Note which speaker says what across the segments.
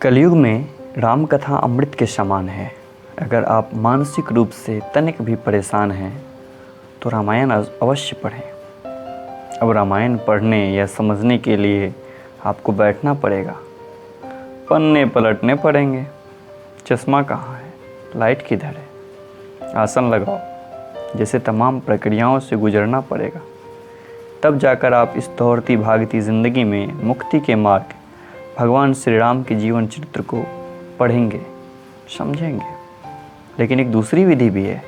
Speaker 1: कलयुग में राम कथा अमृत के समान है। अगर आप मानसिक रूप से तनिक भी परेशान हैं तो रामायण अवश्य पढ़ें। अब रामायण पढ़ने या समझने के लिए आपको बैठना पड़ेगा, पन्ने पलटने पड़ेंगे। चश्मा कहाँ है, लाइट किधर है, आसन लगाओ, जैसे तमाम प्रक्रियाओं से गुजरना पड़ेगा। तब जाकर आप इस दौड़ती भागती ज़िंदगी में मुक्ति के मार्ग भगवान श्री राम के जीवन चरित्र को पढ़ेंगे, समझेंगे। लेकिन एक दूसरी विधि भी है।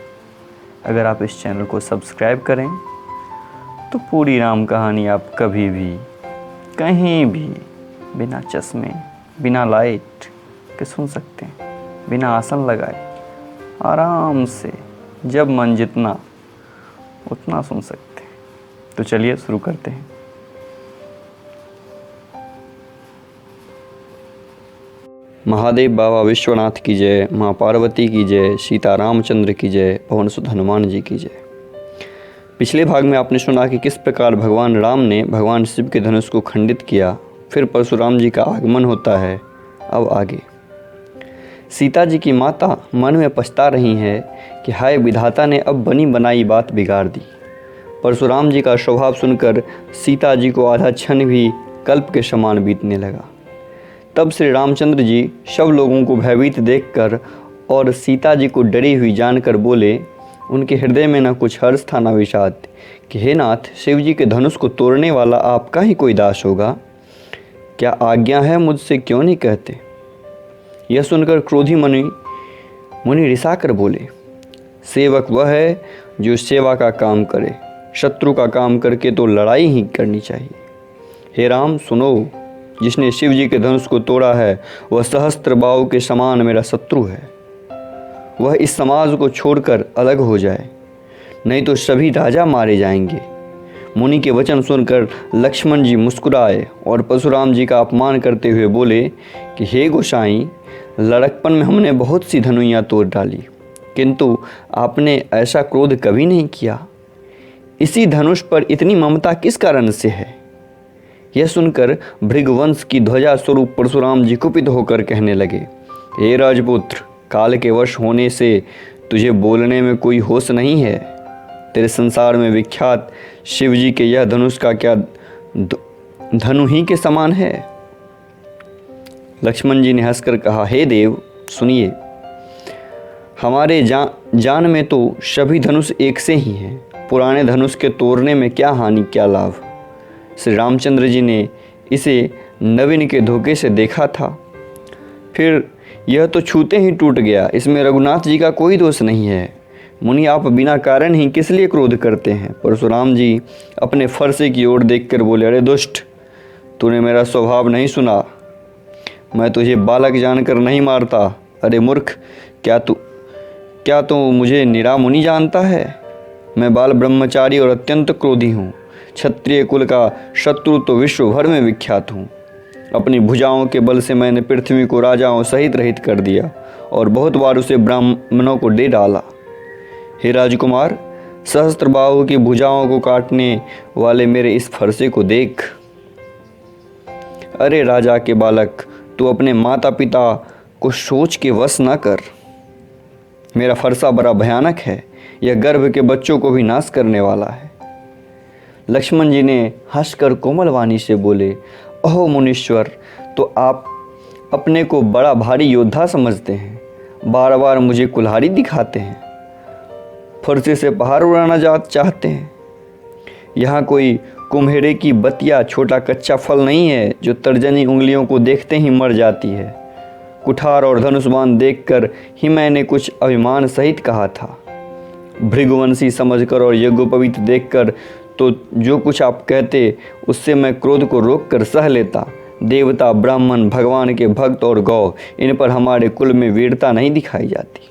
Speaker 1: अगर आप इस चैनल को सब्सक्राइब करें तो पूरी राम कहानी आप कभी भी कहीं भी बिना चश्मे, बिना लाइट के सुन सकते हैं, बिना आसन लगाए आराम से, जब मन जितना उतना सुन सकते हैं। तो चलिए शुरू करते हैं। महादेव बाबा विश्वनाथ की जय, माँ पार्वती की जय, सीता रामचंद्र की जय, पवन सुत हनुमान जी की जय। पिछले भाग में आपने सुना कि किस प्रकार भगवान राम ने भगवान शिव के धनुष को खंडित किया, फिर परशुराम जी का आगमन होता है। अब आगे सीता जी की माता मन में पछता रही है कि हाय विधाता ने अब बनी बनाई बात बिगाड़ दी। परशुराम जी का स्वभाव सुनकर सीता जी को आधा क्षण भी कल्प के समान बीतने लगा। तब श्री रामचंद्र जी सब लोगों को भयभीत देखकर और सीता जी को डरी हुई जानकर बोले, उनके हृदय में न कुछ हर्ष था न विषाद, कि हे नाथ, शिव जी के धनुष को तोड़ने वाला आपका ही कोई दास होगा। क्या आज्ञा है, मुझसे क्यों नहीं कहते। यह सुनकर क्रोधी मुनि रिसा कर बोले, सेवक वह है जो सेवा का काम करे, शत्रु का काम करके तो लड़ाई ही करनी चाहिए। हे राम सुनो, जिसने शिव जी के धनुष को तोड़ा है वह सहस्त्र बाहु के समान मेरा शत्रु है। वह इस समाज को छोड़कर अलग हो जाए, नहीं तो सभी राजा मारे जाएंगे। मुनि के वचन सुनकर लक्ष्मण जी मुस्कुराए और परशुराम जी का अपमान करते हुए बोले कि हे गोसाई, लड़कपन में हमने बहुत सी धनुइयाँ तोड़ डाली, किंतु आपने ऐसा क्रोध कभी नहीं किया। इसी धनुष पर इतनी ममता किस कारण से है। यह सुनकर भृगुवंश की ध्वजा स्वरूप परशुराम जी कुपित होकर कहने लगे, हे राजपुत्र, काल के वश होने से तुझे बोलने में कोई होश नहीं है। तेरे संसार में विख्यात शिव जी के यह धनुष का क्या धनु ही के समान है। लक्ष्मण जी ने हंसकर कहा, हे देव सुनिए, हमारे जान में तो सभी धनुष एक से ही हैं। पुराने धनुष के तोड़ने में क्या हानि, क्या लाभ। श्री रामचंद्र जी ने इसे नवीन के धोखे से देखा था, फिर यह तो छूते ही टूट गया। इसमें रघुनाथ जी का कोई दोष नहीं है। मुनि, आप बिना कारण ही किस लिए क्रोध करते हैं। परशुराम जी अपने फरसे की ओर देखकर बोले, अरे दुष्ट, तूने मेरा स्वभाव नहीं सुना। मैं तुझे बालक जानकर नहीं मारता। अरे मूर्ख, क्या तू मुझे निरा मुनि जानता है। मैं बाल ब्रह्मचारी और अत्यंत क्रोधी हूँ। क्षत्रिय कुल का शत्रु तो विश्व भर में विख्यात हूँ। अपनी भुजाओं के बल से मैंने पृथ्वी को राजाओं सहित रहित कर दिया और बहुत बार उसे ब्राह्मणों को दे डाला। हे राजकुमार, सहस्त्रबाहु की भुजाओं को काटने वाले मेरे इस फरसे को देख। अरे राजा के बालक, तू अपने माता पिता को सोच के वश न कर। मेरा फरसा बड़ा भयानक है, यह गर्भ के बच्चों को भी नाश करने वाला है। लक्ष्मण जी ने हंसकर कोमल वाणी से बोले, ओह मुनीश्वर, तो आप अपने को बड़ा भारी योद्धा समझते हैं, बार बार मुझे कुल्हाड़ी दिखाते हैं, फरसे से पहाड़ उड़ाना चाहते हैं। यहाँ कोई कुम्हेरे की बतिया छोटा कच्चा फल नहीं है जो तर्जनी उंगलियों को देखते ही मर जाती है। कुठार और धनुष्बाण देखकर ही मैंने कुछ अभिमान सहित कहा था। भृगुवंशी समझकर और यज्ञोपवीत देखकर तो जो कुछ आप कहते उससे मैं क्रोध को रोक कर सह लेता। देवता, ब्राह्मण, भगवान के भक्त और गौ, इन पर हमारे कुल में वीरता नहीं दिखाई जाती,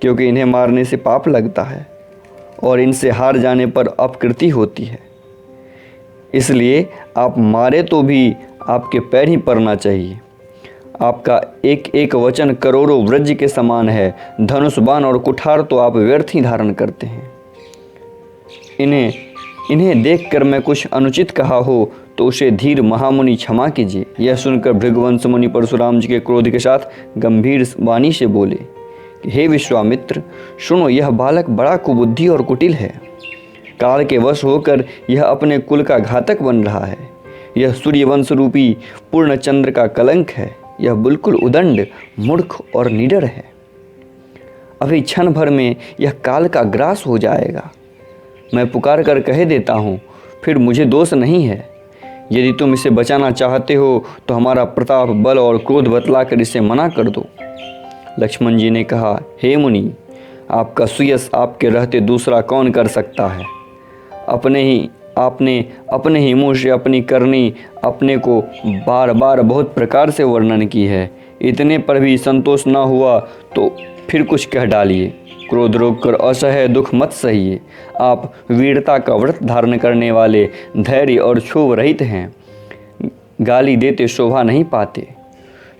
Speaker 1: क्योंकि इन्हें मारने से पाप लगता है और इनसे हार जाने पर अपकृति होती है। इसलिए आप मारे तो भी आपके पैर ही पड़ना चाहिए। आपका एक एक वचन करोड़ों वज्र के समान है। धनुष, बाण और कुठार तो आप व्यर्थ ही धारण करते हैं। इन्हें देखकर मैं कुछ अनुचित कहा हो तो उसे धीर महामुनि क्षमा कीजिए। यह सुनकर भृगुवंश मुनि परशुराम जी के क्रोध के साथ गंभीर वाणी से बोले कि हे विश्वामित्र, सुनो, यह बालक बड़ा कुबुद्धि और कुटिल है। काल के वश होकर यह अपने कुल का घातक बन रहा है। यह सूर्यवंश रूपी पूर्ण चंद्र का कलंक है। यह बिल्कुल उदंड, मूर्ख और निडर है। अभी क्षण भर में यह काल का ग्रास हो जाएगा। मैं पुकार कर कह देता हूँ, फिर मुझे दोष नहीं है। यदि तुम इसे बचाना चाहते हो तो हमारा प्रताप, बल और क्रोध बतलाकर इसे मना कर दो। लक्ष्मण जी ने कहा, हे मुनि, आपका सुयश आपके रहते दूसरा कौन कर सकता है। आपने अपने ही मुँह से अपनी करनी अपने को बार बार बहुत प्रकार से वर्णन की है। इतने पर भी संतोष न हुआ तो फिर कुछ कह डालिए। क्रोध रोक कर असह्य दुख मत सहिए। आप वीरता का व्रत धारण करने वाले, धैर्य और क्षोभ रहित हैं। गाली देते शोभा नहीं पाते।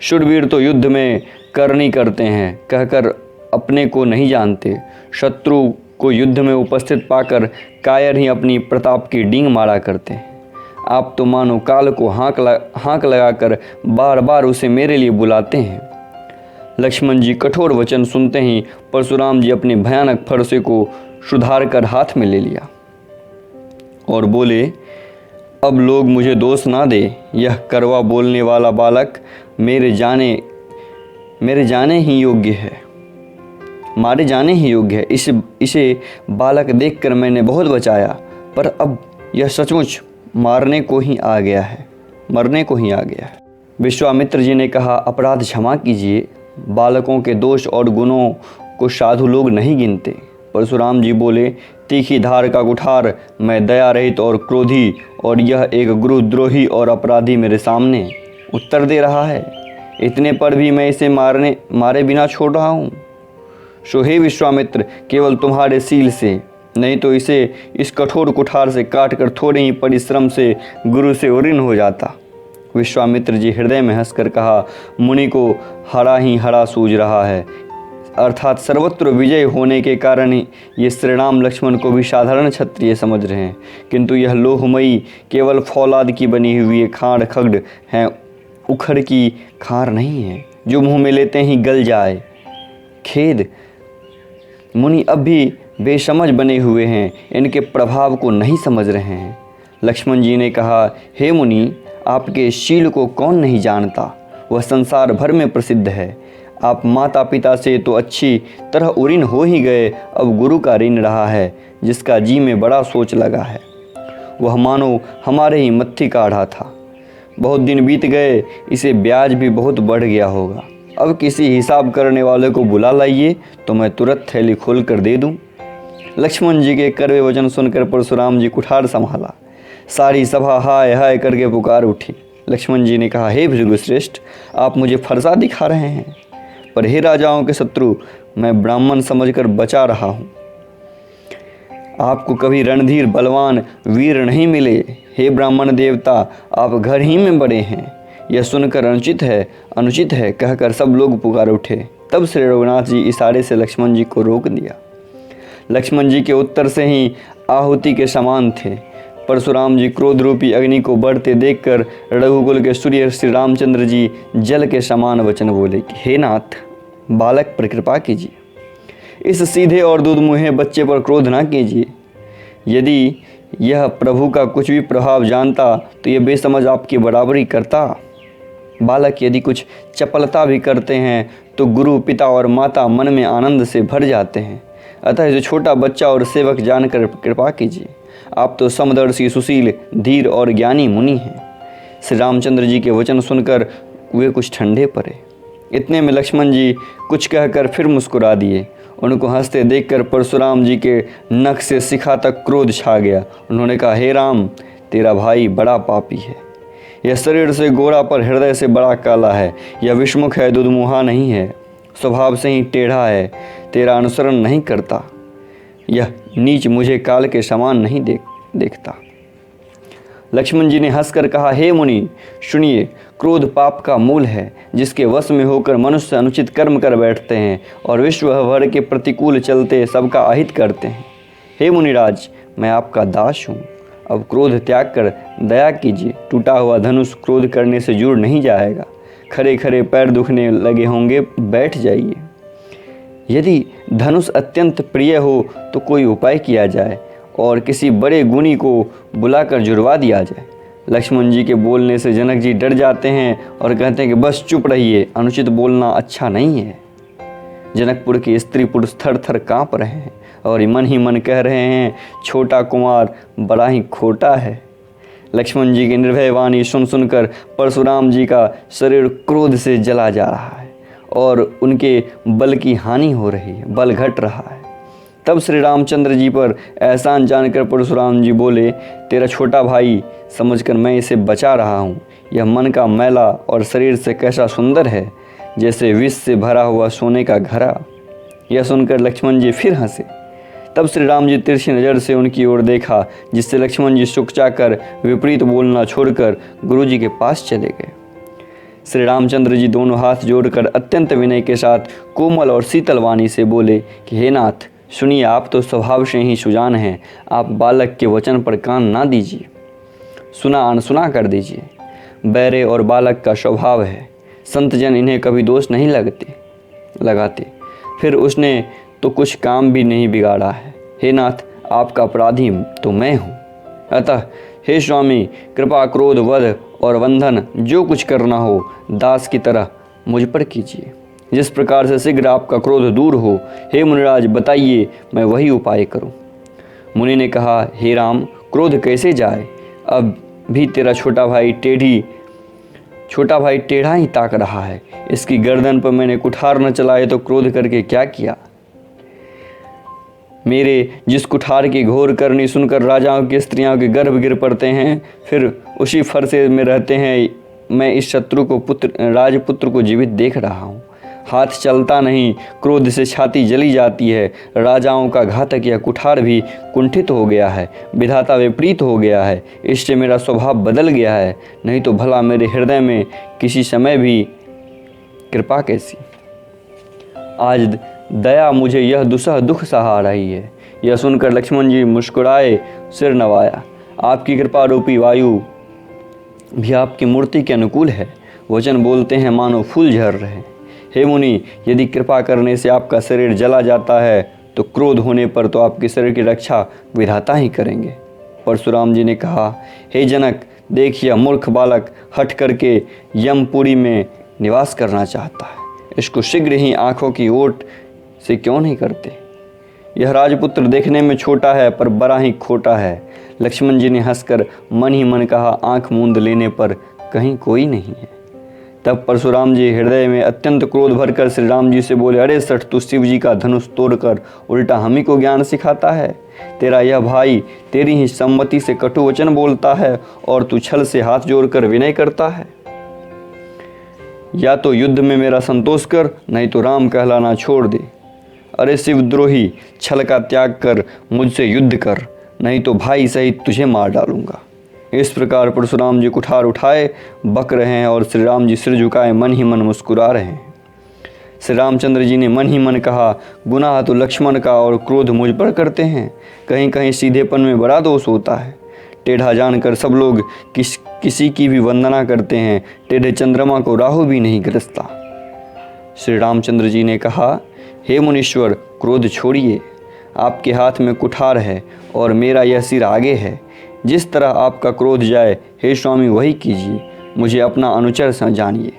Speaker 1: शूरवीर तो युद्ध में करनी करते हैं कहकर अपने को नहीं जानते। शत्रु को युद्ध में उपस्थित पाकर कायर ही अपनी प्रताप की डींग मारा करते हैं। आप तो मानो काल को हाँक लगाकर बार बार उसे मेरे लिए बुलाते हैं। लक्ष्मण जी कठोर वचन सुनते ही परशुराम जी अपने भयानक फरसे को सुधार कर हाथ में ले लिया और बोले, अब लोग मुझे दोष ना दे। यह करवा बोलने वाला बालक मेरे जाने ही योग्य है, मारे जाने ही योग्य है। इसे बालक देखकर मैंने बहुत बचाया, पर अब यह सचमुच मरने को ही आ गया है। विश्वामित्र जी ने कहा, अपराध क्षमा कीजिए। बालकों के दोष और गुणों को साधु लोग नहीं गिनते। परशुराम जी बोले, तीखी धार का कुठार, मैं दया रहित और क्रोधी, और यह एक गुरुद्रोही और अपराधी मेरे सामने उत्तर दे रहा है। इतने पर भी मैं इसे मारे बिना छोड़ रहा हूँ। सो हे विश्वामित्र, केवल तुम्हारे सील से, नहीं तो इसे इस कठोर कुठार से काट कर थोड़े ही परिश्रम से गुरु से ऋण हो जाता। विश्वामित्र जी हृदय में हंसकर कहा, मुनि को हरा ही हरा सूझ रहा है, अर्थात सर्वत्र विजय होने के कारण ये श्री राम लक्ष्मण को भी साधारण क्षत्रिय समझ रहे हैं। किंतु यह लोहमयी केवल फौलाद की बनी हुई खाड़ खगड़ हैं, उखड़ की खार नहीं है जो मुंह में लेते ही गल जाए। खेद, मुनि अब भी बेसमझ बने हुए हैं, इनके प्रभाव को नहीं समझ रहे हैं। लक्ष्मण जी ने कहा, हे मुनि, आपके शील को कौन नहीं जानता, वह संसार भर में प्रसिद्ध है। आप माता पिता से तो अच्छी तरह उऋण हो ही गए, अब गुरु का ऋण रहा है, जिसका जी में बड़ा सोच लगा है। वह मानो हमारे ही मत्थी काढ़ा था। बहुत दिन बीत गए, इसे ब्याज भी बहुत बढ़ गया होगा। अब किसी हिसाब करने वाले को बुला लाइए तो मैं तुरंत थैली खोल कर दे दूं। लक्ष्मण जी के कड़वे वचन सुनकर परशुराम जी कुठार संभाला। सारी सभा हाय हाय करके पुकार उठी। लक्ष्मण जी ने कहा, हे भृगुश्रेष्ठ, आप मुझे फरसा दिखा रहे हैं, पर हे राजाओं के शत्रु, मैं ब्राह्मण समझकर बचा रहा हूँ। आपको कभी रणधीर बलवान वीर नहीं मिले। हे ब्राह्मण देवता, आप घर ही में बड़े हैं। यह सुनकर अनुचित है कहकर सब लोग पुकार उठे। तब श्री रघुनाथ जी इशारे से लक्ष्मण जी को रोक दिया। लक्ष्मण जी के उत्तर से ही आहुति के समान थे। परशुराम जी क्रोध रूपी अग्नि को बढ़ते देखकर रघुकुल के सूर्य श्री रामचंद्र जी जल के समान वचन बोले कि हे नाथ, बालक पर कृपा कीजिए। इस सीधे और दूधमुहे बच्चे पर क्रोध ना कीजिए। यदि यह प्रभु का कुछ भी प्रभाव जानता तो यह बेसमझ आपकी बराबरी करता। बालक यदि कुछ चपलता भी करते हैं तो गुरु, पिता और माता मन में आनंद से भर जाते हैं। अतः जो छोटा बच्चा और सेवक जानकर कृपा कीजिए। आप तो समदर्शी, सुशील, धीर और ज्ञानी मुनि हैं। श्री रामचंद्र जी के वचन सुनकर वे कुछ ठंडे पड़े। इतने में लक्ष्मण जी कुछ कहकर फिर मुस्कुरा दिए। उनको हंसते देखकर परशुराम जी के नख से शिखा तक क्रोध छा गया। उन्होंने कहा, हे राम, तेरा भाई बड़ा पापी है। यह शरीर से गोरा पर हृदय से बड़ा काला है। यह विषमुख है, दुधमुहा नहीं है, स्वभाव से ही टेढ़ा है, तेरा अनुसरण नहीं करता। यह नीच मुझे काल के समान नहीं देखता। लक्ष्मण जी ने हंसकर कहा, हे मुनि सुनिए, क्रोध पाप का मूल है, जिसके वश में होकर मनुष्य अनुचित कर्म कर बैठते हैं और विश्व भर के प्रतिकूल चलते सबका अहित करते हैं। हे मुनिराज, मैं आपका दास हूँ, अब क्रोध त्याग कर दया कीजिए। टूटा हुआ धनुष क्रोध करने से जुड़ नहीं जाएगा। खड़े खड़े पैर दुखने लगे होंगे, बैठ जाइए। यदि धनुष अत्यंत प्रिय हो तो कोई उपाय किया जाए और किसी बड़े गुणी को बुलाकर जुड़वा दिया जाए। लक्ष्मण जी के बोलने से जनक जी डर जाते हैं और कहते हैं कि बस चुप रहिए, अनुचित बोलना अच्छा नहीं है। जनकपुर के स्त्री पुरुष थर थर काँप रहे हैं और मन ही मन कह रहे हैं, छोटा कुमार बड़ा ही खोटा है। लक्ष्मण जी की निर्भय वाणी सुन सुनकर परशुराम जी का शरीर क्रोध से जला जा रहा है और उनके बल की हानि हो रही है, बल घट रहा है। तब श्री रामचंद्र जी पर एहसान जानकर परशुराम जी बोले, तेरा छोटा भाई समझकर मैं इसे बचा रहा हूँ। यह मन का मैला और शरीर से कैसा सुंदर है, जैसे विष से भरा हुआ सोने का घड़ा। यह सुनकर लक्ष्मण जी फिर हंसे। तब श्री राम जी तिरछी नज़र से उनकी ओर देखा, जिससे लक्ष्मण जी सुकचाकर विपरीत बोलना छोड़कर गुरु जी के पास चले गए। श्री रामचंद्र जी दोनों हाथ जोड़कर अत्यंत विनय के साथ कोमल और शीतल वाणी से बोले कि हे नाथ, सुनिए, आप तो स्वभाव से ही सुजान हैं। आप बालक के वचन पर कान ना दीजिए, सुना अनसुना कर दीजिए। बैरे और बालक का स्वभाव है, संत जन इन्हें कभी दोष नहीं लगाते। फिर उसने तो कुछ काम भी नहीं बिगाड़ा है। हे नाथ, आपका अपराधी तो मैं हूँ। अतः हे स्वामी, कृपा क्रोध वध और बंधन जो कुछ करना हो दास की तरह मुझ पर कीजिए। जिस प्रकार से शीघ्र आपका क्रोध दूर हो, हे मुनिराज बताइए, मैं वही उपाय करूं। मुनि ने कहा, हे राम, क्रोध कैसे जाए? अब भी तेरा छोटा भाई टेढ़ा ही ताक रहा है। इसकी गर्दन पर मैंने कुठार न चलाए तो क्रोध करके क्या किया? मेरे जिस कुठार की घोर करनी सुनकर राजाओं की स्त्रियों के गर्भ गिर पड़ते हैं, फिर उसी फरसे में रहते हैं। मैं इस शत्रु को राजपुत्र को जीवित देख रहा हूँ। हाथ चलता नहीं, क्रोध से छाती जली जाती है। राजाओं का घातक यह कुठार भी कुंठित हो गया है, विधाता विपरीत हो गया है। इससे मेरा स्वभाव बदल गया है, नहीं तो भला मेरे हृदय में किसी समय भी कृपा कैसी? आज दया मुझे यह दुसह दुख सहा रही है। यह सुनकर लक्ष्मण जी मुस्कुराए, सिर नवाया। आपकी कृपा रूपी वायु भी आपकी मूर्ति के अनुकूल है। वचन बोलते हैं मानो फूल झर रहे। हे मुनि, यदि कृपा करने से आपका शरीर जला जाता है तो क्रोध होने पर तो आपके शरीर की रक्षा विधाता ही करेंगे। परशुराम जी ने कहा, हे जनक, देखिए मूर्ख बालक हट करके यमपुरी में निवास करना चाहता है। इसको शीघ्र ही आँखों की ओट से क्यों नहीं करते? यह राजपुत्र देखने में छोटा है पर बड़ा ही खोटा है। लक्ष्मण जी ने हंसकर मन ही मन कहा, आँख मूंद लेने पर कहीं कोई नहीं है। तब परशुराम जी हृदय में अत्यंत क्रोध भरकर श्री राम जी से बोले, अरे सठ, तू शिव जी का धनुष तोड़कर उल्टा हम ही को ज्ञान सिखाता है। तेरा यह भाई तेरी ही सम्मति से कटु वचन बोलता है और तू छल से हाथ जोड़कर विनय करता है। या तो युद्ध में मेरा संतोष कर, नहीं तो राम कहलाना छोड़ दे। अरे शिवद्रोही, छल का त्याग कर मुझसे युद्ध कर, नहीं तो भाई सहित तुझे मार डालूंगा। इस प्रकार परशुराम जी कुठार उठाए बक रहे हैं और श्री राम जी सिर झुकाए मन ही मन मुस्कुरा रहे हैं। श्री रामचंद्र जी ने मन ही मन कहा, गुनाह तो लक्ष्मण का और क्रोध मुझ पर करते हैं। कहीं कहीं सीधेपन में बड़ा दोष होता है। टेढ़ा जानकर सब लोग किसी की भी वंदना करते हैं। टेढ़े चंद्रमा को राहु भी नहीं ग्रसता। श्री रामचंद्र जी ने कहा, हे मुनीश्वर, क्रोध छोड़िए। आपके हाथ में कुठार है और मेरा यह सिर आगे है। जिस तरह आपका क्रोध जाए, हे स्वामी, वही कीजिए। मुझे अपना अनुचर जानिए।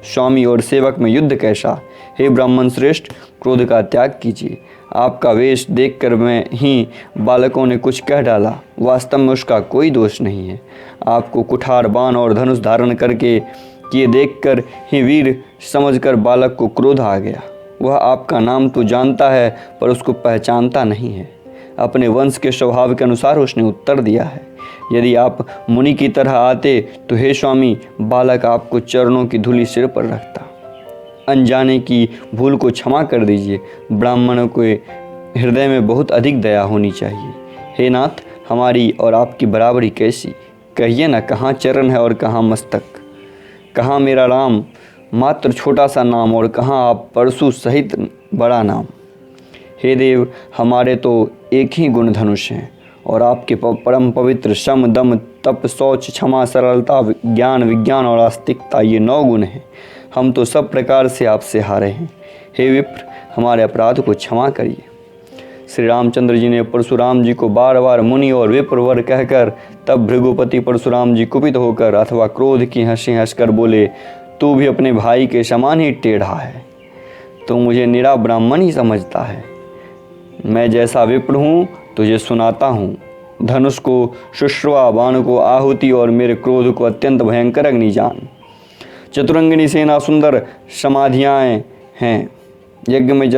Speaker 1: स्वामी और सेवक में युद्ध कैसा? हे ब्राह्मण श्रेष्ठ, क्रोध का त्याग कीजिए। आपका वेश देखकर मैं ही बालकों ने कुछ कह डाला, वास्तव में उसका कोई दोष नहीं है। आपको कुठार, बाण और धनुष धारण करके किए देखकर ही वीर समझकर बालक को क्रोध आ गया। वह आपका नाम तो जानता है पर उसको पहचानता नहीं है। अपने वंश के स्वभाव के अनुसार उसने उत्तर दिया है। यदि आप मुनि की तरह आते तो हे स्वामी, बालक आपको चरणों की धूलि सिर पर रखता। अनजाने की भूल को क्षमा कर दीजिए। ब्राह्मणों के हृदय में बहुत अधिक दया होनी चाहिए। हे नाथ, हमारी और आपकी बराबरी कैसी? कहिए न, कहाँ चरण है और कहाँ मस्तक? कहाँ मेरा राम मात्र छोटा सा नाम और कहाँ आप परशु सहित बड़ा नाम? हे देव, हमारे तो एक ही गुण धनुष हैं और आपके परम पवित्र श्रम, दम, तप, शौच, क्षमा, सरलता, ज्ञान, विज्ञान और आस्तिकता, ये 9 गुण हैं। हम तो सब प्रकार से आपसे हारे हैं। हे विप्र, हमारे अपराध को क्षमा करिए। श्री रामचंद्र जी ने परशुराम जी को बार बार मुनि और विप्र वर कहकर तब भृगुपति परशुराम जी कुपित होकर अथवा क्रोध की हंसी हंसकर बोले, तू भी अपने भाई के समान ही टेढ़ा है, तो मुझे निरा ब्राह्मण ही समझता है। मैं जैसा विप्र हूँ तुझे सुनाता हूँ। धनुष को शुश्रवा, बाण को आहुति और मेरे क्रोध को अत्यंत भयंकर अग्नि जान। चतुरंगिनी सेना, सुंदर समाधियाँ हैं, यज्ञ में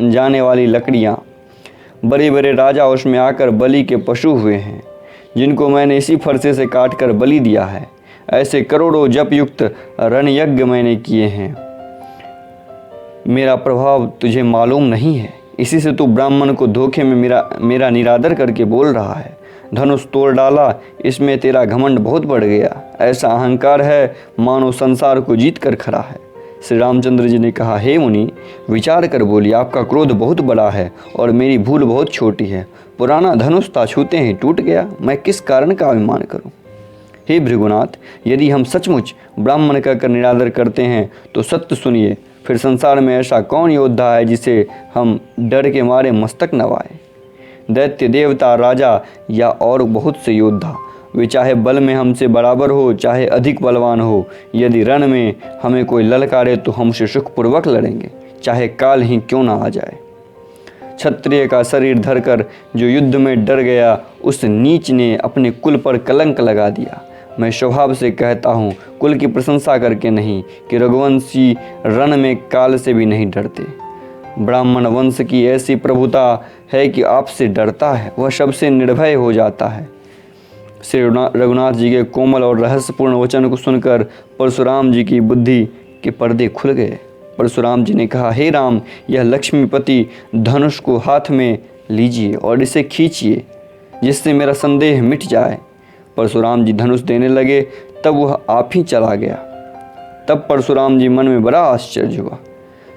Speaker 1: जाने वाली लकड़ियाँ। बड़े बड़े राजा उसमें आकर बलि के पशु हुए हैं, जिनको मैंने इसी फरसे से काट कर बलि दिया है। ऐसे करोड़ों जप युक्त रण यज्ञ मैंने किए हैं। मेरा प्रभाव तुझे मालूम नहीं है, इसी से तू ब्राह्मण को धोखे में मेरा निरादर करके बोल रहा है। धनुष तोड़ डाला, इसमें तेरा घमंड बहुत बढ़ गया। ऐसा अहंकार है मानो संसार को जीत कर खड़ा है। श्री रामचंद्र जी ने कहा, हे मुनि, विचार कर बोलिए, आपका क्रोध बहुत बड़ा है और मेरी भूल बहुत छोटी है। पुराना धनुष था, छूते ही टूट गया, मैं किस कारण का अभिमान करूं। हे भृगुनाथ, यदि हम सचमुच ब्राह्मण कहकर निरादर करते हैं तो सत्य सुनिए, फिर संसार में ऐसा कौन योद्धा है जिसे हम डर के मारे मस्तक नवाए। दैत्य, देवता, राजा या और बहुत से योद्धा, वे चाहे बल में हमसे बराबर हो चाहे अधिक बलवान हो, यदि रण में हमें कोई ललकारे तो हमसे सुखपूर्वक लड़ेंगे, चाहे काल ही क्यों ना आ जाए। क्षत्रिय का शरीर धरकर जो युद्ध में डर गया, उस नीच ने अपने कुल पर कलंक लगा दिया। मैं स्वभाव से कहता हूँ, कुल की प्रशंसा करके नहीं, कि रघुवंशी रण में काल से भी नहीं डरते। ब्राह्मण वंश की ऐसी प्रभुता है कि आपसे डरता है, वह सबसे निर्भय हो जाता है। श्री रघुनाथ जी के कोमल और रहस्यपूर्ण वचन को सुनकर परशुराम जी की बुद्धि के पर्दे खुल गए। परशुराम जी ने कहा, हे राम, यह लक्ष्मीपति धनुष को हाथ में लीजिए और इसे खींचिए, जिससे मेरा संदेह मिट जाए। परशुराम जी धनुष देने लगे, तब वह आप ही चला गया। तब परशुराम जी मन में बड़ा आश्चर्य हुआ।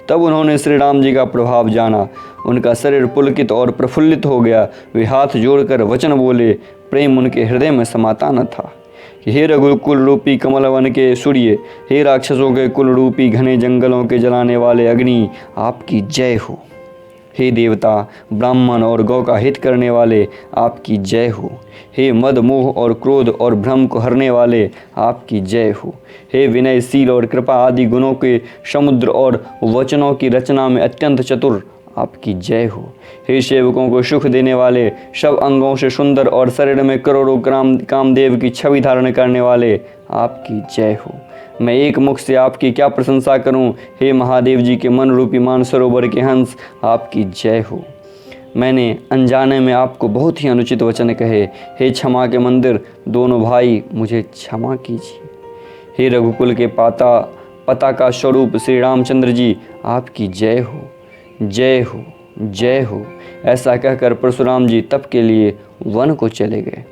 Speaker 1: तब उन्होंने श्री राम जी का प्रभाव जाना, उनका शरीर पुलकित और प्रफुल्लित हो गया। वे हाथ जोड़कर वचन बोले, प्रेम उनके हृदय में समाता न था कि हे रघुकुल रूपी कमल वन के सूर्य, हे राक्षसों के कुल रूपी घने जंगलों के जलाने वाले अग्नि, आपकी जय हो। हे देवता, ब्राह्मण और गौ का हित करने वाले, आपकी जय हो। हे मद, मोह और क्रोध और भ्रम को हरने वाले, आपकी जय हो। हे विनयशील और कृपा आदि गुणों के समुद्र और वचनों की रचना में अत्यंत चतुर, आपकी जय हो। हे सेवकों को सुख देने वाले, सब अंगों से सुंदर और शरीर में करोड़ों कामदेव की छवि धारण करने वाले, आपकी जय हो। मैं एक मुख से आपकी क्या प्रशंसा करूं। हे महादेव जी के मन रूपी मानसरोवर के हंस, आपकी जय हो। मैंने अनजाने में आपको बहुत ही अनुचित वचन कहे। हे क्षमा के मंदिर, दोनों भाई, मुझे क्षमा कीजिए। हे रघुकुल के पता का स्वरूप श्री रामचंद्र जी, आपकी जय हो, जय हो, जय हो। ऐसा कहकर परशुराम जी तप के लिए वन को चले गए।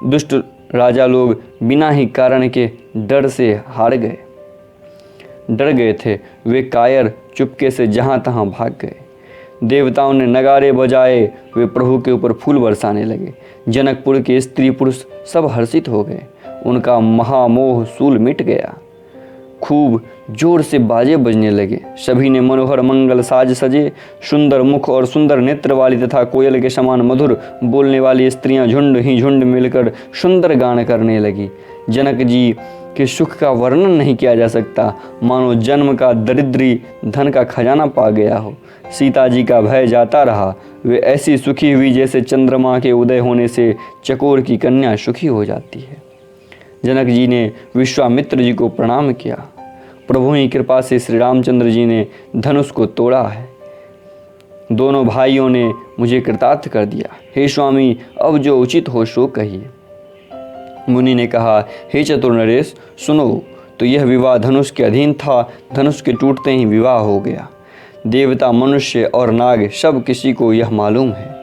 Speaker 1: दुष्ट राजा लोग बिना ही कारण के डर से डर गए थे। वे कायर चुपके से जहाँ तहाँ भाग गए। देवताओं ने नगारे बजाए, वे प्रभु के ऊपर फूल बरसाने लगे। जनकपुर के स्त्री पुरुष सब हर्षित हो गए, उनका महामोह सूल मिट गया। खूब जोर से बाजे बजने लगे। सभी ने मनोहर मंगल साज सजे। सुंदर मुख और सुंदर नेत्र वाली तथा कोयल के समान मधुर बोलने वाली स्त्रियां झुंड ही झुंड मिलकर सुंदर गान करने लगी। जनक जी के सुख का वर्णन नहीं किया जा सकता, मानो जन्म का दरिद्री धन का खजाना पा गया हो। सीता जी का भय जाता रहा। वे ऐसी सुखी हुई जैसे चंद्रमा के उदय होने से चकोर की कन्या सुखी हो जाती है। जनक जी ने विश्वामित्र जी को प्रणाम किया। प्रभु की कृपा से श्री रामचंद्र जी ने धनुष को तोड़ा है। दोनों भाइयों ने मुझे कृतार्थ कर दिया। हे स्वामी, अब जो उचित हो सो कहिए। मुनि ने कहा, हे चतुर नरेश, सुनो तो यह विवाह धनुष के अधीन था। धनुष के टूटते ही विवाह हो गया। देवता, मनुष्य और नाग सब किसी को यह मालूम है।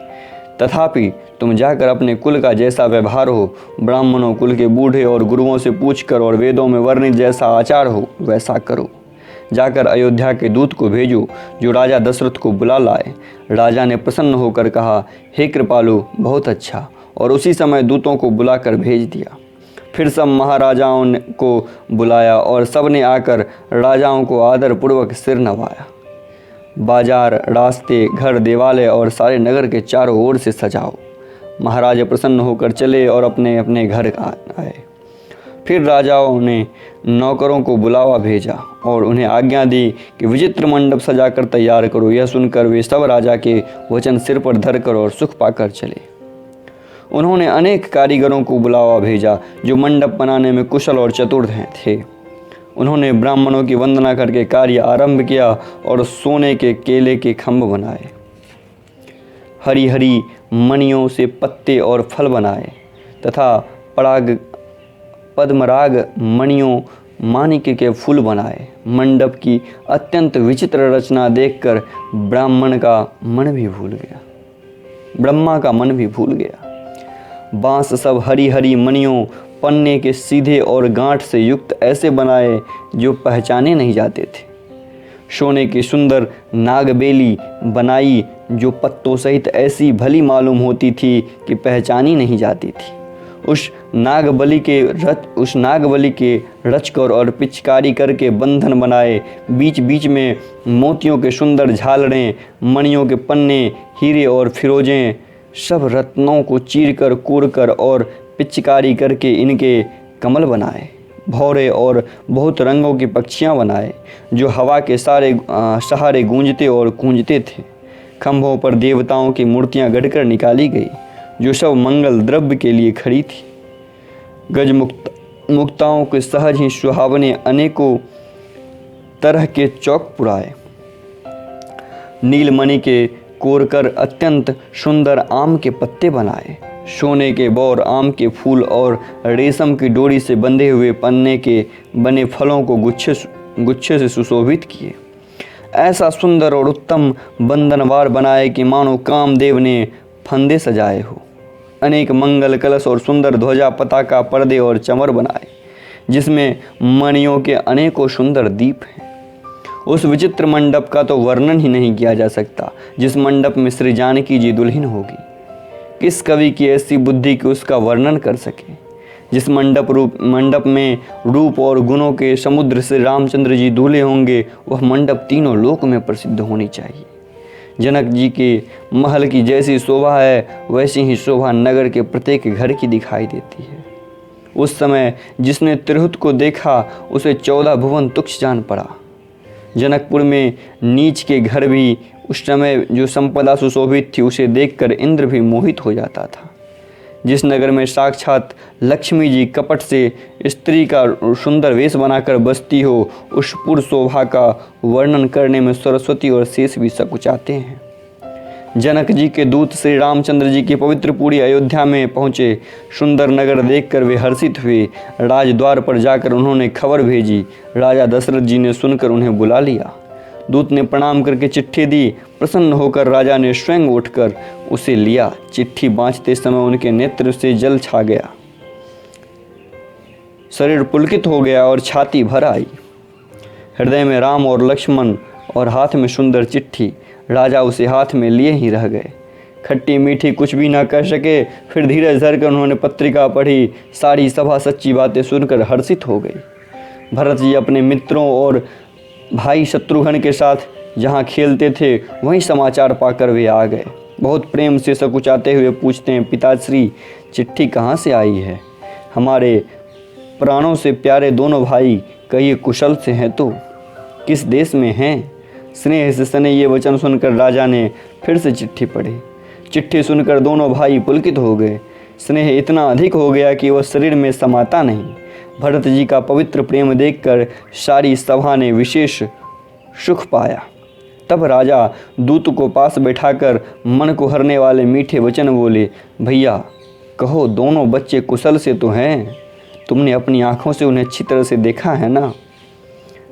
Speaker 1: तथापि तुम जाकर अपने कुल का जैसा व्यवहार हो, ब्राह्मणों कुल के बूढ़े और गुरुओं से पूछकर और वेदों में वर्णित जैसा आचार हो, वैसा करो। जाकर अयोध्या के दूत को भेजो जो राजा दशरथ को बुला लाए। राजा ने प्रसन्न होकर कहा, हे कृपालु, बहुत अच्छा, और उसी समय दूतों को बुलाकर भेज दिया। फिर सब महाराजाओं को बुलाया और सब ने आकर राजाओं को आदरपूर्वक सिर नवाया। बाजार, रास्ते, घर, देवालय और सारे नगर के चारों ओर से सजाओ। महाराज प्रसन्न होकर चले और अपने अपने घर आए। फिर राजाओं ने नौकरों को बुलावा भेजा और उन्हें आज्ञा दी कि विचित्र मंडप सजाकर तैयार करो। यह सुनकर वे सब राजा के वचन सिर पर धरकर और सुख पाकर चले। उन्होंने अनेक कारीगरों को बुलावा भेजा जो मंडप बनाने में कुशल और चतुर थे। उन्होंने ब्राह्मणों की वंदना करके कार्य आरंभ किया और सोने के केले के खंभ बनाए, हरी हरी मणियों से पत्ते और फल बनाए तथा पद्मराग मणियों माणिक्य के फूल बनाए। मंडप की अत्यंत विचित्र रचना देखकर ब्रह्मा का मन भी भूल गया। बांस सब हरी हरी मणियों, पन्ने के सीधे और गांठ से युक्त ऐसे बनाए जो पहचाने नहीं जाते थे। सोने की सुंदर नागबेली बनाई जो पत्तों सहित ऐसी भली मालूम होती थी कि पहचानी नहीं जाती थी। उस नागबली के रचकर और पिचकारी करके बंधन बनाए। बीच बीच में मोतियों के सुंदर झालरें, मणियों के पन्ने, हीरे और फिरोजें, सब रत्नों को चीरकर कूरकर और पिचकारी करके इनके कमल बनाए। भौरे और बहुत रंगों की पक्षियाँ बनाए जो हवा के सहारे गूंजते और गूंजते थे। खंभों पर देवताओं की मूर्तियाँ गढ़कर निकाली गई जो सब मंगल द्रव्य के लिए खड़ी थी। गज मुक्ताओं के सहज ही सुहावने अनेकों तरह के चौक पुराए। नीलमणि के कोरकर अत्यंत सुंदर आम के पत्ते बनाए। सोने के बौर, आम के फूल और रेशम की डोरी से बंधे हुए पन्ने के बने फलों को गुच्छे से सुशोभित किए। ऐसा सुंदर और उत्तम बंधनवार बनाए कि मानो कामदेव ने फंदे सजाए हो। अनेक मंगल कलश और सुंदर ध्वजा, पताका, पर्दे और चमर बनाए जिसमें मणियों के अनेकों सुंदर दीप हैं। उस विचित्र मंडप का तो वर्णन ही नहीं किया जा सकता जिस मंडप में श्री जानकी जी दुल्हन होगी। किस कवि की ऐसी बुद्धि कि उसका वर्णन कर सके। जिस मंडप में रूप और गुणों के समुद्र से रामचंद्र जी दूल्हे होंगे, वह मंडप तीनों लोक में प्रसिद्ध होनी चाहिए। जनक जी के महल की जैसी शोभा है वैसी ही शोभा नगर के प्रत्येक घर की दिखाई देती है। उस समय जिसने तिरहुत को देखा उसे 14 भुवन तुच्छ जान पड़ा। जनकपुर में नीच के घर भी उस समय जो संपदा सुशोभित थी उसे देखकर इंद्र भी मोहित हो जाता था। जिस नगर में साक्षात लक्ष्मी जी कपट से स्त्री का सुंदर वेश बनाकर बसती हो, उस पुर शोभा का वर्णन करने में सरस्वती और शेष भी सकुचाते हैं। जनक जी के दूत श्री रामचंद्र जी की पवित्र पूरी अयोध्या में पहुँचे। सुंदर नगर देखकर वे हर्षित हुए। राजद्वार पर जाकर उन्होंने खबर भेजी। राजा दशरथ जी ने सुनकर उन्हें बुला लिया। दूत ने प्रणाम करके चिट्ठी दी। प्रसन्न होकर राजा ने स्वयं उठकर उसे लिया। चिट्ठी बाँचते समय उनके नेत्र से जल छा गया, शरीर पुलकित हो गया और छाती भर आई। हृदय में राम और लक्ष्मण और हाथ में सुंदर चिट्ठी। राजा उसे हाथ में लिए ही रह गए। खट्टी मीठी कुछ भी ना कर सके। फिर धीरज धरकर उन्होंने पत्रिका पढ़ी। सारी सभा सच्ची बातें सुनकर हर्षित हो गई। भरत जी अपने मित्रों और भाई शत्रुघ्न के साथ जहाँ खेलते थे वहीं समाचार पाकर वे आ गए। बहुत प्रेम से सकुचाते हुए पूछते हैं, पिताश्री चिट्ठी कहाँ से आई है? हमारे प्राणों से प्यारे दोनों भाई कहिए कुशल से हैं तो किस देश में हैं? स्नेह से सने ये वचन सुनकर राजा ने फिर से चिट्ठी पढ़ी। चिट्ठी सुनकर दोनों भाई पुलकित हो गए। स्नेह इतना अधिक हो गया कि वह शरीर में समाता नहीं। भरत जी का पवित्र प्रेम देखकर सारी सभा ने विशेष सुख पाया। तब राजा दूत को पास बैठाकर मन को हरने वाले मीठे वचन बोले, भैया कहो दोनों बच्चे कुशल से तो हैं? तुमने अपनी आँखों से उन्हें अच्छी तरह से देखा है ना?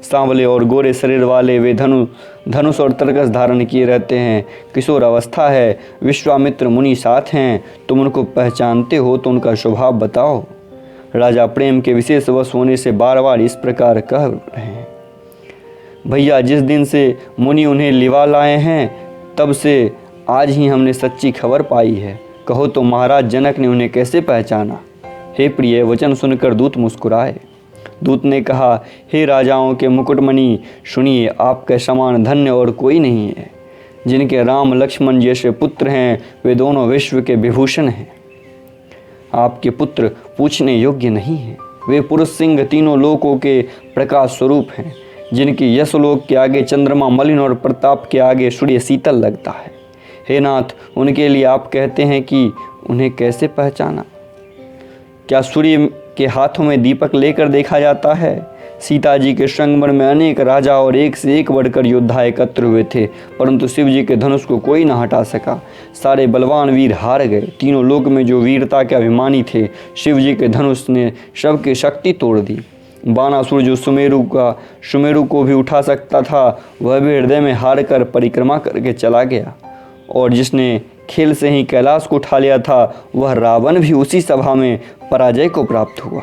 Speaker 1: सांवले और गोरे शरीर वाले वे धनुष और तरकस धारण किए रहते हैं। किशोर अवस्था है। विश्वामित्र मुनि साथ हैं। तुम उनको पहचानते हो तो उनका स्वभाव बताओ। राजा प्रेम के विशेष वश होने से बार बार इस प्रकार कह रहे हैं। भैया जिस दिन से मुनि उन्हें लिवा लाए हैं तब से आज ही हमने सच्ची खबर पाई है। कहो तो महाराज जनक ने उन्हें कैसे पहचाना। हे प्रिय, वचन सुनकर दूत मुस्कुराए। दूत ने कहा, हे राजाओं के मुकुटमणि, सुनिए, आपके समान धन्य और कोई नहीं है। जिनके राम लक्ष्मण जैसे पुत्र हैं वे दोनों विश्व के विभूषण हैं। आपके पुत्र पूछने योग्य नहीं हैं। वे पुरुष सिंह तीनों लोकों के प्रकाश स्वरूप हैं, जिनकी यशलोक के आगे चंद्रमा मलिन और प्रताप के आगे सूर्य शीतल लगता है। हे नाथ, उनके लिए आप कहते हैं कि उन्हें कैसे पहचाना। क्या सूर्य के हाथों में दीपक लेकर देखा जाता है। सीता जी के संगमर में अनेक राजा और एक से एक बढ़कर योद्धा एकत्र हुए थे, परंतु शिव जी के धनुष को कोई न हटा सका। सारे बलवान वीर हार गए। तीनों लोक में जो वीरता के अभिमानी थे, शिव जी के धनुष ने सबकी शक्ति तोड़ दी। बाणासुर जो सुमेरु को भी उठा सकता था, वह भी हृदय में हार कर परिक्रमा करके चला गया। और जिसने खेल से ही कैलाश को उठा लिया था, वह रावण भी उसी सभा में पराजय को प्राप्त हुआ।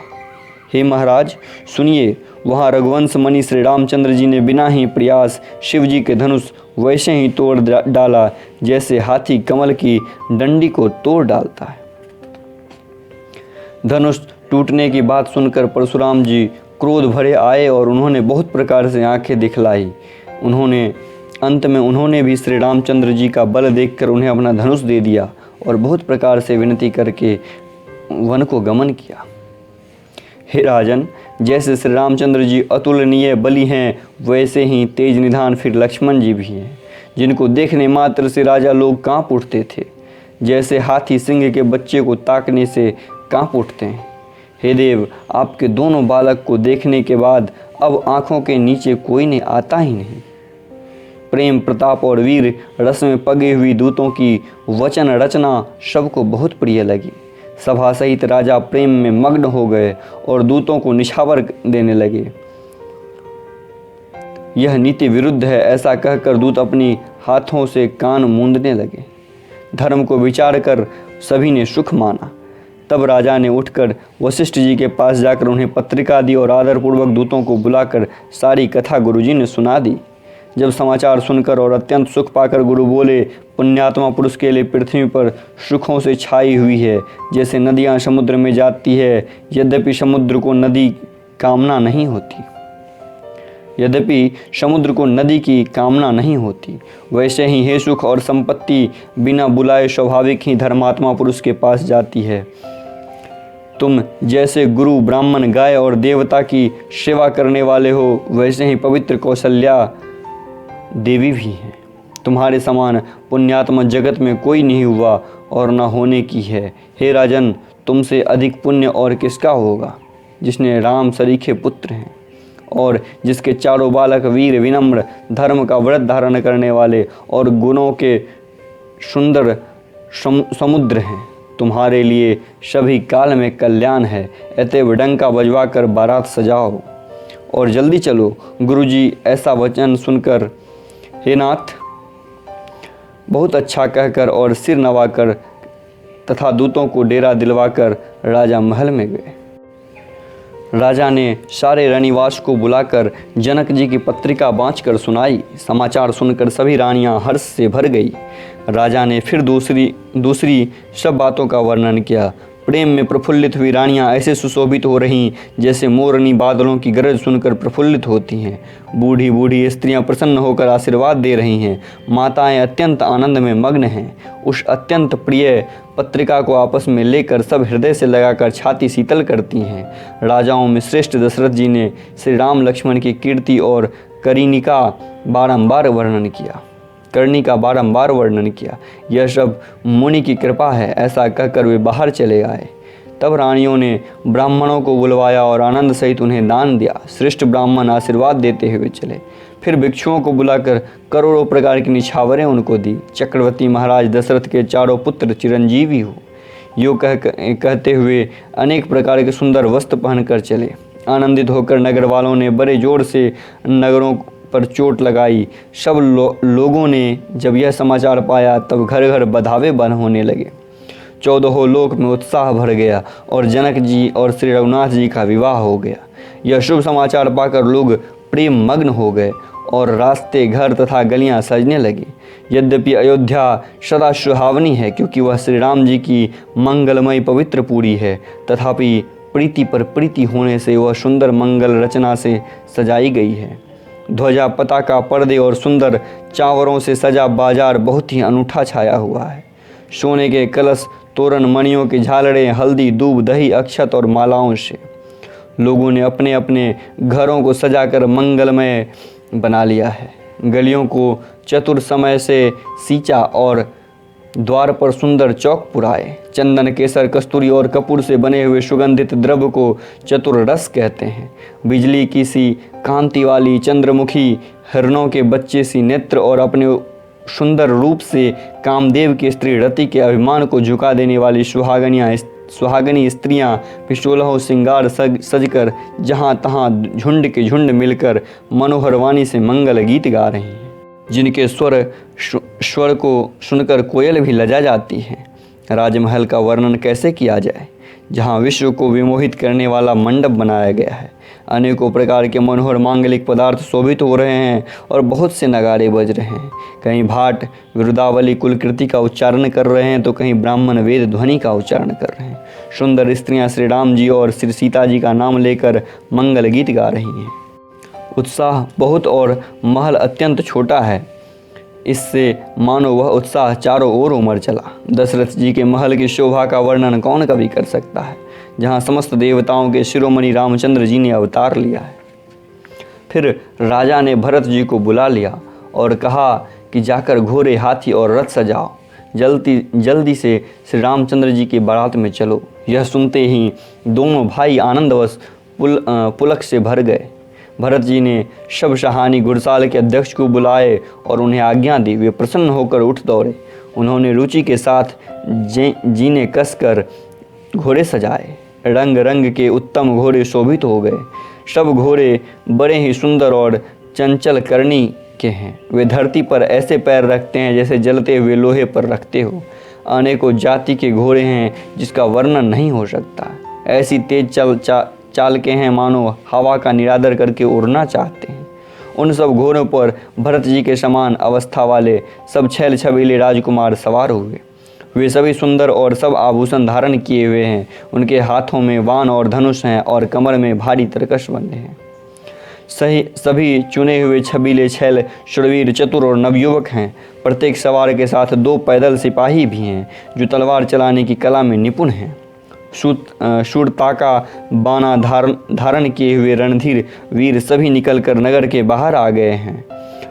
Speaker 1: हे महाराज सुनिए, वहाँ रघुवंश मणि श्री रामचंद्र जी ने बिना ही प्रयास शिव जी के धनुष वैसे ही तोड़ डाला जैसे हाथी कमल की डंडी को तोड़ डालता है। धनुष टूटने की बात सुनकर परशुराम जी क्रोध भरे आए और उन्होंने बहुत प्रकार से आंखें दिखलाई। अंत में उन्होंने भी श्री रामचंद्र जी का बल देखकर उन्हें अपना धनुष दे दिया और बहुत प्रकार से विनती करके वन को गमन किया। हे राजन, जैसे श्री रामचंद्र जी अतुलनीय बली हैं, वैसे ही तेज निधान फिर लक्ष्मण जी भी हैं, जिनको देखने मात्र से राजा लोग कांप उठते थे, जैसे हाथी सिंह के बच्चे को ताकने से कांप उठते हैं। हे देव, आपके दोनों बालक को देखने के बाद अब आँखों के नीचे कोई ने आता ही नहीं। प्रेम, प्रताप और वीर रस में पगे हुई दूतों की वचन रचना सबको बहुत प्रिय लगी। सभा सहित राजा प्रेम में मग्न हो गए और दूतों को निछावर देने लगे। यह नीति विरुद्ध है, ऐसा कहकर दूत अपनी हाथों से कान मूंदने लगे। धर्म को विचार कर सभी ने सुख माना। तब राजा ने उठकर वशिष्ठ जी के पास जाकर उन्हें पत्रिका दी और आदरपूर्वक दूतों को बुलाकर सारी कथा गुरुजी ने सुना दी। जब समाचार सुनकर और अत्यंत सुख पाकर गुरु बोले, पुण्यात्मा पुरुष के लिए पृथ्वी पर सुखों से छाई हुई है, जैसे नदियाँ समुद्र में जाती है, यद्यपि समुद्र को नदी की कामना नहीं होती, वैसे ही हे सुख और संपत्ति बिना बुलाए स्वाभाविक ही धर्मात्मा पुरुष के पास जाती है। तुम जैसे गुरु, ब्राह्मण, गाय और देवता की सेवा करने वाले हो, वैसे ही पवित्र कौशल्या देवी भी हैं। तुम्हारे समान पुण्यात्मा जगत में कोई नहीं हुआ और न होने की है। हे राजन, तुमसे अधिक पुण्य और किसका होगा, जिसने राम सरीखे पुत्र हैं और जिसके चारों बालक वीर, विनम्र, धर्म का व्रत धारण करने वाले और गुणों के सुंदर समुद्र हैं। तुम्हारे लिए सभी काल में कल्याण है। अतएव डंका बजवा कर बारात सजाओ और जल्दी चलो। गुरुजी ऐसा वचन सुनकर हे नाथ बहुत अच्छा कहकर और सिर नवाकर तथा दूतों को डेरा दिलवाकर राजा महल में गए। राजा ने सारे रनिवास को बुलाकर जनक जी की पत्रिका बाँचकर सुनाई। समाचार सुनकर सभी रानियां हर्ष से भर गई। राजा ने फिर दूसरी सब बातों का वर्णन किया। प्रेम में प्रफुल्लित हुई रानियां ऐसे सुशोभित हो रहीं जैसे मोरनी बादलों की गरज सुनकर प्रफुल्लित होती हैं। बूढ़ी बूढ़ी स्त्रियां प्रसन्न होकर आशीर्वाद दे रही हैं। माताएं अत्यंत आनंद में मग्न हैं। उस अत्यंत प्रिय पत्रिका को आपस में लेकर सब हृदय से लगाकर छाती शीतल करती हैं। राजाओं में श्रेष्ठ दशरथ जी ने श्री राम लक्ष्मण की कीर्ति और करनी का बारंबार वर्णन किया। यह सब मुनि की कृपा है, ऐसा कहकर वे बाहर चले आए। तब रानियों ने ब्राह्मणों को बुलवाया और आनंद सहित उन्हें दान दिया। श्रेष्ठ ब्राह्मण आशीर्वाद देते हुए चले। फिर भिक्षुओं को बुलाकर करोड़ों प्रकार की निछावरें उनको दी। चक्रवर्ती महाराज दशरथ के चारों पुत्र चिरंजीवी हो, यो कहते हुए अनेक प्रकार के सुंदर वस्त्र पहनकर चले। आनंदित होकर नगर वालों ने बड़े जोर से नगरों पर चोट लगाई। सब लोगों ने जब यह समाचार पाया तब घर घर बधावे बन होने लगे। 14 लोक में उत्साह भर गया और जनक जी और श्री रघुनाथ जी का विवाह हो गया। यह शुभ समाचार पाकर लोग प्रेम मग्न हो गए और रास्ते, घर तथा गलियां सजने लगी। यद्यपि अयोध्या सदा सुहावनी है क्योंकि वह श्री राम जी की मंगलमय पवित्र पुरी है, तथापि प्रीति पर प्रीति होने से वह सुंदर मंगल रचना से सजाई गई है। ध्वजा, पताका, पर्दे और सुंदर चावरों से सजा बाजार बहुत ही अनूठा छाया हुआ है। सोने के कलश, तोरण, मणियों की झालरें, हल्दी, दूब, दही, अक्षत और मालाओं से लोगों ने अपने अपने घरों को सजाकर मंगलमय बना लिया है। गलियों को चतुर समय से सींचा और द्वार पर सुंदर चौक पुराए। चंदन, केसर, कस्तूरी और कपूर से बने हुए सुगंधित द्रव्य को चतुर रस कहते हैं। बिजली की सी कांति वाली चंद्रमुखी, हिरणों के बच्चे सी नेत्र और अपने सुंदर रूप से कामदेव की स्त्री रति के अभिमान को झुका देने वाली सुहागनी स्त्रियां पिशोलहों श्रृंगार सजकर जहां तहां झुंड के झुंड मिलकर मनोहर वाणी से मंगल गीत गा रही हैं, जिनके स्वर को सुनकर कोयल भी लजा जाती है। राजमहल का वर्णन कैसे किया जाए, जहां विश्व को विमोहित करने वाला मंडप बनाया गया है। अनेकों प्रकार के मनोहर मांगलिक पदार्थ शोभित हो रहे हैं और बहुत से नगाड़े बज रहे हैं। कहीं भाट विरुदावली कुलकृति का उच्चारण कर रहे हैं तो कहीं ब्राह्मण वेद ध्वनि का उच्चारण कर रहे हैं। सुंदर स्त्रियां श्री राम जी और श्री सीता जी का नाम लेकर मंगल गीत गा रही हैं। उत्साह बहुत और महल अत्यंत छोटा है, इससे मानो वह उत्साह चारों ओर उमड़ चला। दशरथ जी के महल की शोभा का वर्णन कौन कभी कर सकता है, जहाँ समस्त देवताओं के शिरोमणि रामचंद्र जी ने अवतार लिया है। फिर राजा ने भरत जी को बुला लिया और कहा कि जाकर घोड़े, हाथी और रथ सजाओ, जल्दी से श्री रामचंद्र जी की बारात में चलो। यह सुनते ही दोनों भाई आनंदवश पुलक से भर गए। भरत जी ने शब शाहानी घुड़साल के अध्यक्ष को बुलाए और उन्हें आज्ञा दी। वे प्रसन्न होकर उठ दौड़े। उन्होंने रुचि के साथ जीने कसकर घोड़े सजाए। रंग रंग के उत्तम घोड़े शोभित हो गए। सब घोड़े बड़े ही सुंदर और चंचल करनी के हैं। वे धरती पर ऐसे पैर रखते हैं जैसे जलते हुए लोहे पर रखते हो। अनेकों जाति के घोड़े हैं जिसका वर्णन नहीं हो सकता। ऐसी तेज चाल के हैं मानो हवा का निरादर करके उड़ना चाहते हैं। उन सब घोड़ों पर भरत जी के समान अवस्था वाले सब छैल छबीले राजकुमार सवार हुए। वे सभी सुंदर और सब आभूषण धारण किए हुए हैं। उनके हाथों में बाण और धनुष हैं और कमर में भारी तरकश बंधे हैं। सभी चुने हुए छबीले छैल शूरवीर, चतुर और नवयुवक हैं। प्रत्येक सवार के साथ 2 पैदल सिपाही भी हैं जो तलवार चलाने की कला में निपुण हैं। शूरताका बाना धारण किए हुए रणधीर वीर सभी निकलकर नगर के बाहर आ गए हैं।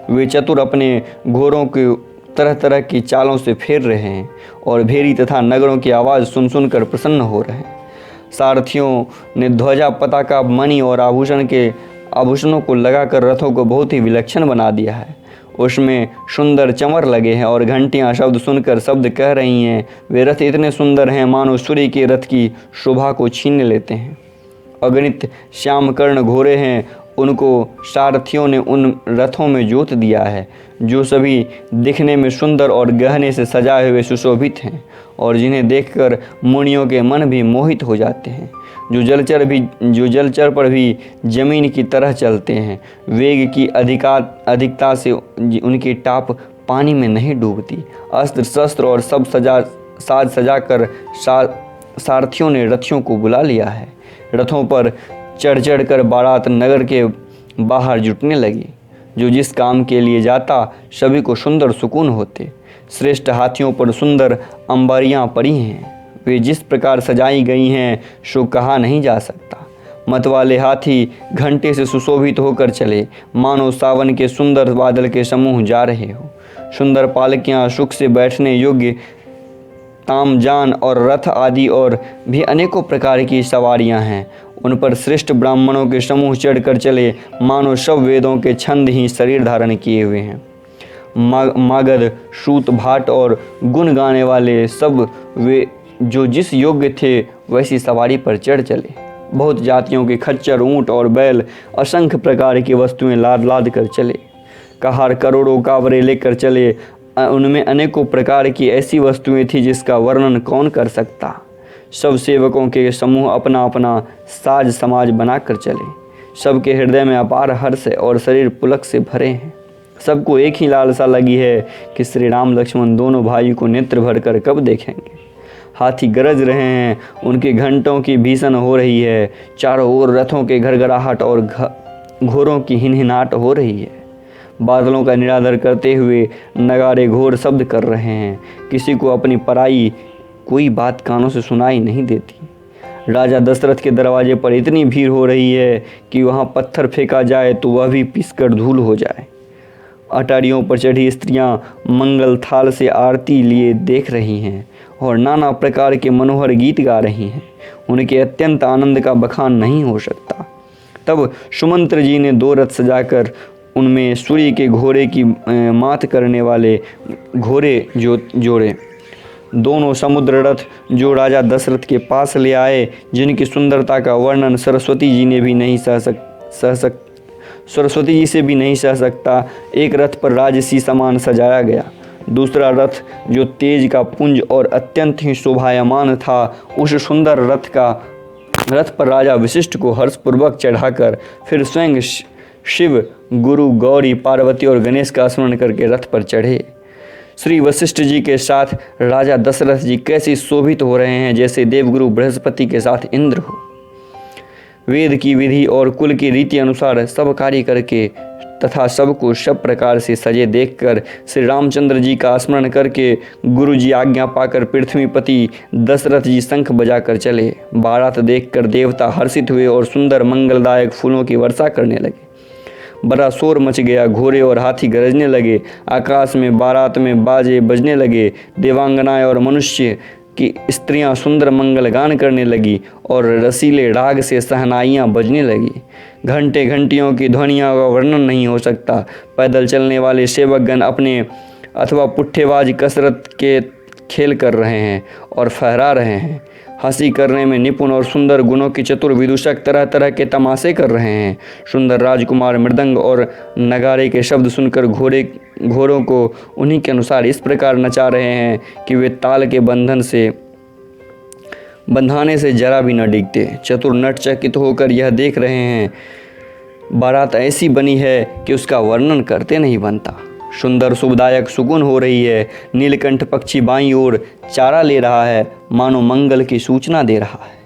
Speaker 1: वे चतुर अपने घोड़ों को तरह तरह की चालों से फेर रहे हैं और भेरी तथा नगरों की आवाज़ सुनकर प्रसन्न हो रहे हैं। सारथियों ने ध्वजा, पताका, मणि और आभूषणों को लगाकर रथों को बहुत ही विलक्षण बना दिया है। उसमें सुंदर चमर लगे हैं और घंटियां शब्द सुनकर शब्द कह रही हैं। वे रथ इतने सुंदर हैं मानो सूर्य के रथ की शोभा को छीन लेते हैं। अगणित श्यामकर्ण घोड़े हैं, उनको सारथियों ने उन रथों में जोत दिया है जो सभी दिखने में सुंदर और गहने से सजाए हुए सुशोभित हैं और जिन्हें देखकर मुनियों के मन भी मोहित हो जाते हैं। जो जलचर पर भी जमीन की तरह चलते हैं। वेग की अधिकता से उनकी टाप पानी में नहीं डूबती। अस्त्र शस्त्र और सब साज सजाकर सारथियों ने रथियों को बुला लिया है। रथों पर चढ़ कर बारात नगर के बाहर जुटने लगी। जो जिस काम के लिए जाता सभी को सुंदर सुकून होते। श्रेष्ठ हाथियों पर सुंदर अंबारियां पड़ी हैं। वे जिस प्रकार सजाई गई हैं सो कहा नहीं जा सकता। मतवाले हाथी घंटे से सुशोभित होकर चले मानो सावन के सुंदर बादल के समूह जा रहे हो। सुंदर पालकियां, सुख से बैठने योग्य तामजान और रथ आदि और भी अनेकों प्रकार की सवारियां हैं। उन पर श्रेष्ठ ब्राह्मणों के समूह चढ़कर चले मानो सब वेदों के छंद ही शरीर धारण किए हुए हैं। मागध, सूत, भाट और गुण गाने वाले सब वे जो जिस योग्य थे वैसी सवारी पर चढ़ चले। बहुत जातियों के खच्चर, ऊंट और बैल, असंख्य प्रकार की वस्तुएं लाद कर चले। कहार करोड़ों कावरे लेकर चले। उनमें अनेकों प्रकार की ऐसी वस्तुएं थी जिसका वर्णन कौन कर सकता। सब सेवकों के समूह अपना अपना साज समाज बनाकर चले। सबके हृदय में अपार हर्ष और शरीर पुलक से भरे हैं। सबको एक ही लालसा लगी है कि श्री राम लक्ष्मण दोनों भाई को नेत्र भर कर कब देखेंगे। हाथी गरज रहे हैं, उनके घंटों की भीषण हो रही है। चारों ओर रथों के घरघराहट और घोड़ों की हिनहिनाहट हो रही है। बादलों का निरादर करते हुए नगाड़े घोर शब्द कर रहे हैं। किसी को अपनी पराई कोई बात कानों से सुनाई नहीं देती। राजा दशरथ के दरवाजे पर इतनी भीड़ हो रही है कि वहाँ पत्थर फेंका जाए तो वह भी पिसकर धूल हो जाए। अटारियों पर चढ़ी स्त्रियां मंगल थाल से आरती लिए देख रही हैं और नाना प्रकार के मनोहर गीत गा रही हैं। उनके अत्यंत आनंद का बखान नहीं हो सकता। तब सुमंत्र जी ने 2 रथ सजाकर उनमें सूर्य के घोड़े की मात करने वाले घोड़े जोड़े। दोनों समुद्र रथ जो राजा दशरथ के पास ले आए, जिनकी सुंदरता का वर्णन सरस्वती जी से भी नहीं सह सकता। एक रथ पर राजसी समान सजाया गया। दूसरा रथ जो तेज का पुंज और अत्यंत ही शोभायमान था, उस सुंदर रथ पर राजा वशिष्ठ को हर्षपूर्वक चढ़ाकर फिर स्वयं शिव, गुरु, गौरी, पार्वती और गणेश का स्मरण करके रथ पर चढ़े। श्री वशिष्ठ जी के साथ राजा दशरथ जी कैसे शोभित हो रहे हैं, जैसे देवगुरु बृहस्पति के साथ इंद्र हो। वेद की विधि और कुल की रीति अनुसार सब कार्य करके तथा सबको सब प्रकार से सजे देखकर श्री रामचंद्र जी का स्मरण करके गुरु जी आज्ञा पाकर पृथ्वीपति दशरथ जी शंख बजाकर चले। बारात देखकर देवता हर्षित हुए और सुंदर मंगलदायक फूलों की वर्षा करने लगे। बड़ा शोर मच गया। घोड़े और हाथी गरजने लगे। आकाश में बारात में बाजे बजने लगे। देवांगनाएं और मनुष्य की स्त्रियां सुंदर मंगल गान करने लगी और रसीले राग से सहनाइयां बजने लगी। घंटे घंटियों की ध्वनियों का वर्णन नहीं हो सकता। पैदल चलने वाले सेवकगण अपने अथवा पुट्ठेबाज कसरत के खेल कर रहे हैं और फहरा रहे हैं। हंसी करने में निपुण और सुंदर गुणों की चतुर विदूषक तरह तरह के तमाशे कर रहे हैं। सुंदर राजकुमार मृदंग और नगारे के शब्द सुनकर घोड़ों को उन्हीं के अनुसार इस प्रकार नचा रहे हैं कि वे ताल के बंधाने से जरा भी न डिगते। चतुर नट चकित होकर यह देख रहे हैं। बारात ऐसी बनी है कि उसका वर्णन करते नहीं बनता। सुंदर शुभदायक सुकून हो रही है। नीलकंठ पक्षी बाईं ओर चारा ले रहा है, मानो मंगल की सूचना दे रहा है।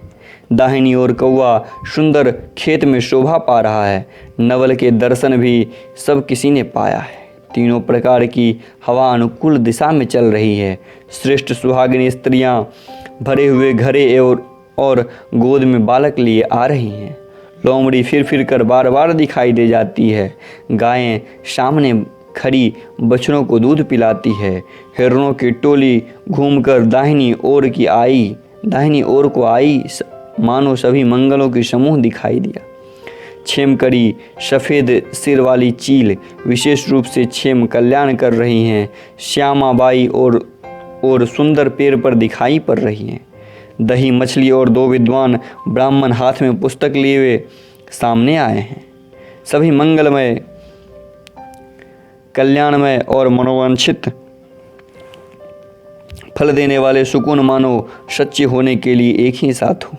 Speaker 1: दाहिनी ओर कौवा सुंदर खेत में शोभा पा रहा है। नवल के दर्शन भी सब किसी ने पाया है। तीनों प्रकार की हवा अनुकूल दिशा में चल रही है। श्रेष्ठ सुहागिनी स्त्रियां भरे हुए घड़े और गोद में बालक लिए आ रही हैं। लोमड़ी फिर कर बार बार दिखाई दे जाती है। गायें सामने खड़ी बछड़ों को दूध पिलाती है। हिरणों की टोली घूमकर दाहिनी ओर को आई, मानो सभी मंगलों की समूह दिखाई दिया। छेमकड़ी सफ़ेद सिर वाली चील विशेष रूप से छेम कल्याण कर रही हैं। श्यामाबाई और सुंदर पेड़ पर दिखाई पड़ रही हैं। दही मछली और 2 विद्वान ब्राह्मण हाथ में पुस्तक लिए हुए सामने आए हैं। सभी मंगलमय, कल्याणमय और मनोवांछित फल देने वाले सुकून मानो सच्चे होने के लिए एक ही साथ हो।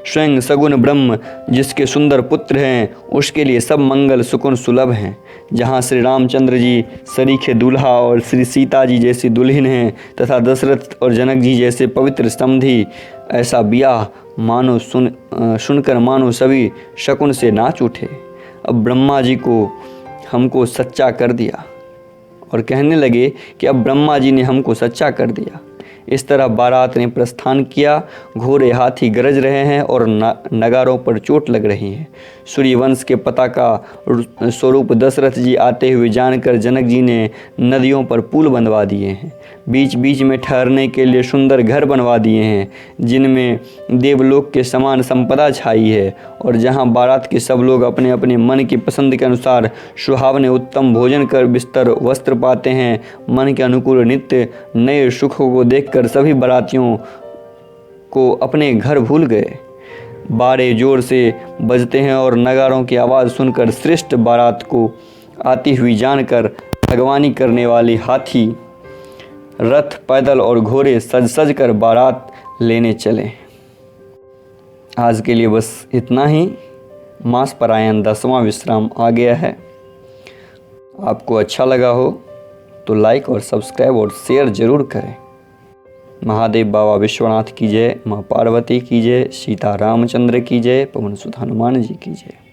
Speaker 1: स्वयं सगुण ब्रह्म जिसके सुंदर पुत्र हैं, उसके लिए सब मंगल सुकून सुलभ हैं। जहाँ श्री रामचंद्र जी सरीखे दूल्हा और श्री सीता जी जैसी दुल्हन हैं तथा दशरथ और जनक जी जैसे पवित्र समधी, ऐसा ब्याह मानो सुनकर मानो सभी शकुन से नाच उठे। अब ब्रह्मा जी को हमको सच्चा कर दिया और कहने लगे कि अब ब्रह्मा जी ने हमको सच्चा कर दिया। इस तरह बारात ने प्रस्थान किया। घोड़े हाथी गरज रहे हैं और नगारों पर चोट लग रही है। सूर्यवंश के पताका स्वरूप दशरथ जी आते हुए जानकर जनक जी ने नदियों पर पुल बनवा दिए हैं। बीच बीच में ठहरने के लिए सुंदर घर बनवा दिए हैं, जिनमें देवलोक के समान संपदा छाई है और जहां बारात के सब लोग अपने अपने मन की पसंद के अनुसार सुहावने उत्तम भोजन कर बिस्तर वस्त्र पाते हैं। मन के अनुकूल नित्य नए सुखों को देखकर सभी बारातियों को अपने घर भूल गए। बारे जोर से बजते हैं और नगारों की आवाज़ सुनकर श्रेष्ठ बारात को आती हुई जानकर अगवानी करने वाली हाथी, रथ, पैदल और घोड़े सज कर बारात लेने चले। आज के लिए बस इतना ही। मास परायण 10वां विश्राम आ गया है। आपको अच्छा लगा हो तो लाइक और सब्सक्राइब और शेयर ज़रूर करें। महादेव बाबा विश्वनाथ की जय, माँ पार्वती की जय, सीता रामचंद्र की जय, पवन सुत हनुमान जी की जय।